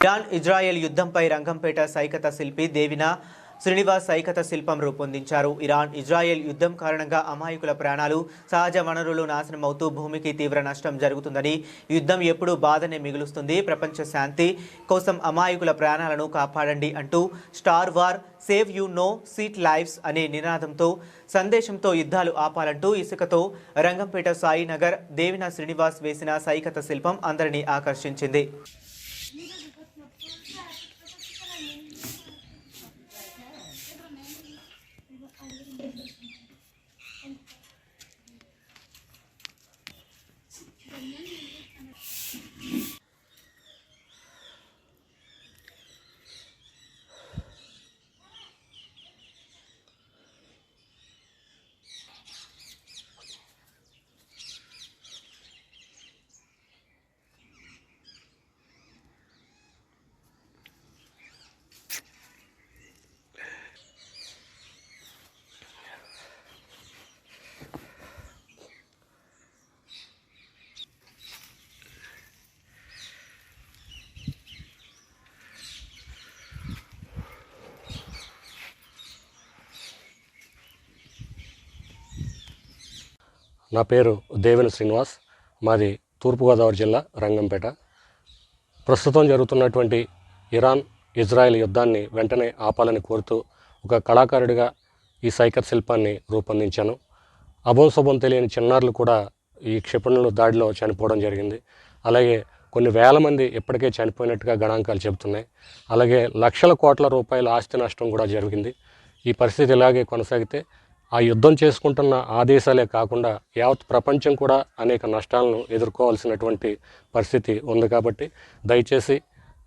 Iran Israel యుద్ధంపై Rangampeta సైకత శిల్పి దేవిన శ్రీనివాస్ సైకత శిల్పం రూపొందించారు. ఇరాన్ ఇజ్రాయెల్ యుద్ధం కారణంగా అమాయకుల ప్రాణాలు, సహజ వనరులు నాశనమవుతూ భూమికి తీవ్ర నష్టం జరుగుతుందని, యుద్ధం ఎప్పుడూ బాధనే మిగులుస్తుంది, ప్రపంచ శాంతి కోసం అమాయకుల ప్రాణాలను కాపాడండి అంటూ star war save you know seat lives అనే నినాదంతో సందేశంతో యుద్ధాలు ఆపాలంటూ ఇసుకతో రంగంపేట సాయినగర్ దేవిన శ్రీనివాస్ వేసిన సైకత శిల్పం అందరినీ ఆకర్షించింది. నా పేరు దేవిన శ్రీనివాస్. మాది తూర్పుగోదావరి జిల్లా రంగంపేట. ప్రస్తుతం జరుగుతున్నటువంటి ఇరాన్ ఇజ్రాయెల్ యుద్ధాన్ని వెంటనే ఆపాలని కోరుతూ ఒక కళాకారుడిగా ఈ సైకత్ శిల్పాన్ని రూపొందించాను. అభంశుభం తెలియని చిన్నారులు కూడా ఈ క్షిపణుల దాడిలో చనిపోవడం జరిగింది. అలాగే కొన్ని వేల మంది ఇప్పటికే చనిపోయినట్టుగా గణాంకాలు చెబుతున్నాయి. అలాగే లక్షల కోట్ల రూపాయల ఆస్తి నష్టం కూడా జరిగింది. ఈ పరిస్థితి ఇలాగే కొనసాగితే ఆ యుద్ధం చేసుకుంటున్న ఆ దేశాలే కాకుండా యావత్ ప్రపంచం కూడా అనేక నష్టాలను ఎదుర్కోవాల్సినటువంటి పరిస్థితి ఉంది. కాబట్టి దయచేసి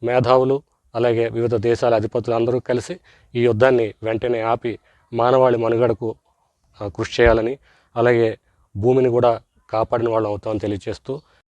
మేధావులు అలాగే వివిధ దేశాల అధిపతులు అందరూ కలిసి ఈ యుద్ధాన్ని వెంటనే ఆపి మానవాళి మనుగడకు కృషి చేయాలని, అలాగే భూమిని కూడా కాపాడిన వాళ్ళం అవుతామని తెలియజేస్తూ